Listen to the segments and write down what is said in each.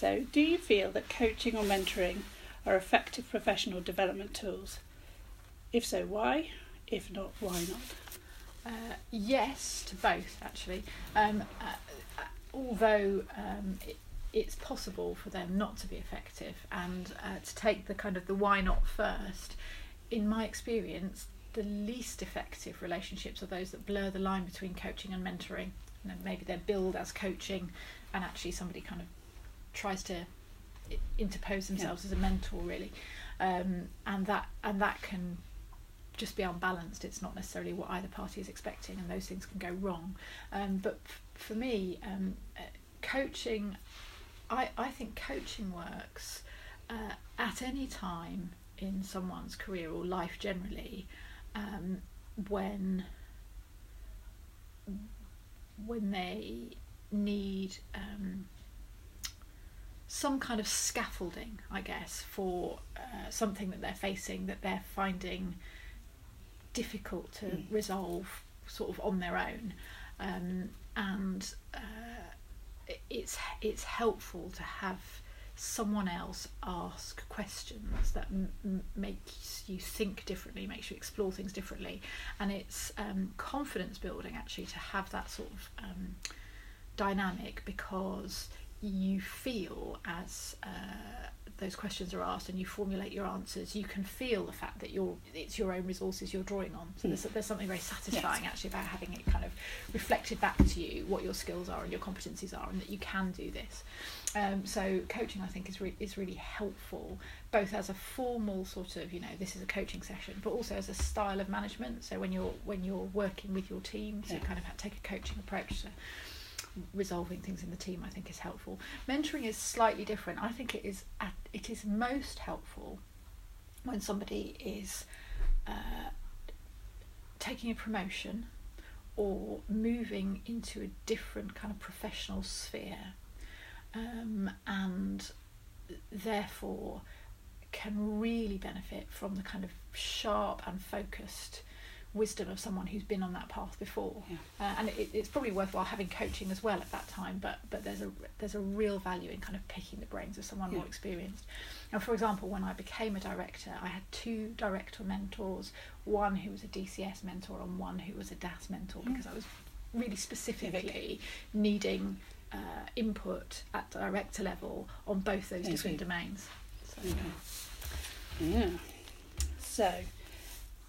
So, do you feel that coaching or mentoring are effective professional development tools? If so, why? If not, why not? Yes to both, actually. Although it's possible for them not to be effective, and to take the kind of the why not first, in my experience, the least effective relationships are those that blur the line between coaching and mentoring. You know, maybe they're billed as coaching and actually somebody kind of tries to interpose themselves as a mentor, really, and that can just be unbalanced. It's not necessarily what either party is expecting, and those things can go wrong. But for me, coaching, I think coaching works at any time in someone's career or life generally, when they need some kind of scaffolding, I guess, for something that they're facing, that they're finding difficult to resolve sort of on their own, and it's helpful to have someone else ask questions that makes you think differently, makes you explore things differently, and it's confidence building actually to have that sort of dynamic, because you feel as those questions are asked and you formulate your answers, you can feel the fact that it's your own resources you're drawing on. So there's something very satisfying actually about having it kind of reflected back to you what your skills are and your competencies are, and that you can do this. So coaching, I think, is really helpful, both as a formal sort of, this is a coaching session, but also as a style of management. So when you're working with your team, to kind of take a coaching approach to resolving things in the team, I think is helpful. Mentoring is slightly different. I think it is most helpful when somebody is taking a promotion or moving into a different kind of professional sphere, and therefore can really benefit from the kind of sharp and focused wisdom of someone who's been on that path before. And it's probably worthwhile having coaching as well at that time, but there's a real value in kind of picking the brains of someone more experienced. And for example, when I became a director, I had 2 director mentors, one who was a DCS mentor and one who was a DAS mentor, because I was really specifically needing input at director level on both those different domains. So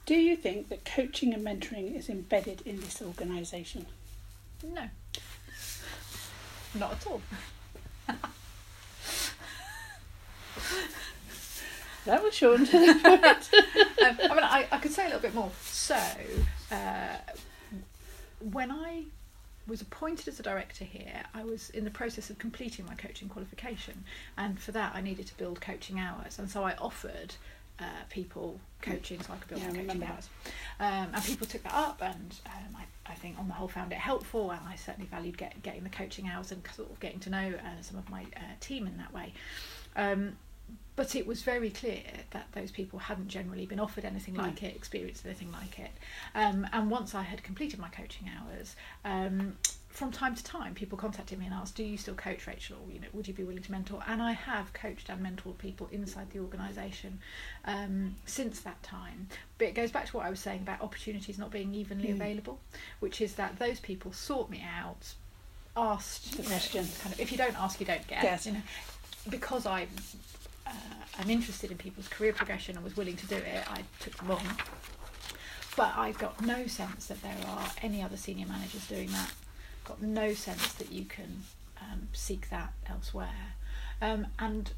do you think that coaching and mentoring is embedded in this organisation? No. Not at all. That was short. I could say a little bit more. So, when I was appointed as a director here, I was in the process of completing my coaching qualification, and for that I needed to build coaching hours, and so I offered people coaching so I could build my coaching hours, and people took that up, and I think on the whole found it helpful, and I certainly valued getting the coaching hours and sort of getting to know some of my team in that way, but it was very clear that those people hadn't generally been offered anything like it, experienced anything like it, and once I had completed my coaching hours, from time to time people contacted me and asked, do you still coach, Rachel? Would you be willing to mentor? And I have coached and mentored people inside the organisation since that time. But it goes back to what I was saying about opportunities not being evenly available, which is that those people sought me out, asked the question, kind of, if you don't ask you don't get. Yes. Because I'm interested in people's career progression and was willing to do it, I took them on. But I've got no sense that there are any other senior managers doing that. Got no sense that you can seek that elsewhere. And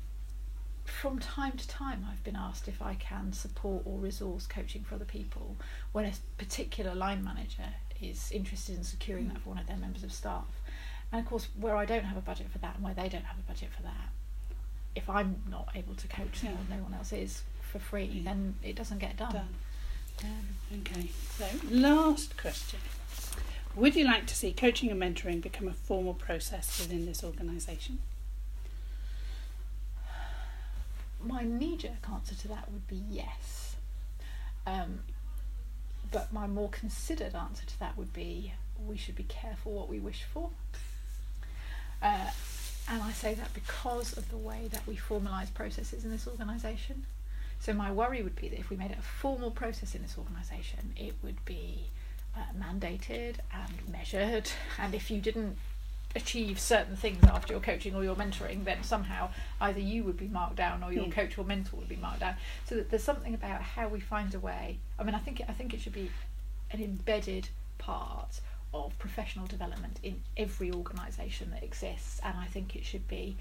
from time to time I've been asked if I can support or resource coaching for other people when a particular line manager is interested in securing that for one of their members of staff. And of course, where I don't have a budget for that and where they don't have a budget for that, if I'm not able to coach them or no one else is for free, then it doesn't get done. Okay, so last question. Would you like to see coaching and mentoring become a formal process within this organisation? My knee-jerk answer to that would be yes. But my more considered answer to that would be we should be careful what we wish for. And I say that because of the way that we formalise processes in this organisation. So my worry would be that if we made it a formal process in this organisation, it would be mandated and measured, and if you didn't achieve certain things after your coaching or your mentoring, then somehow either you would be marked down or your coach or mentor would be marked down. So that there's something about how we find a way. I mean, I think it should be an embedded part of professional development in every organisation that exists, and I think it should be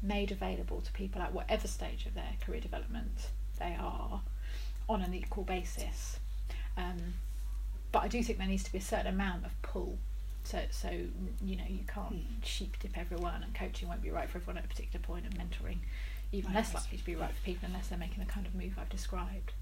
made available to people at whatever stage of their career development they are on an equal basis. But I do think there needs to be a certain amount of pull. So you know, you can't sheep dip everyone, and coaching won't be right for everyone at a particular point, and mentoring even less likely to be right for people unless they're making the kind of move I've described.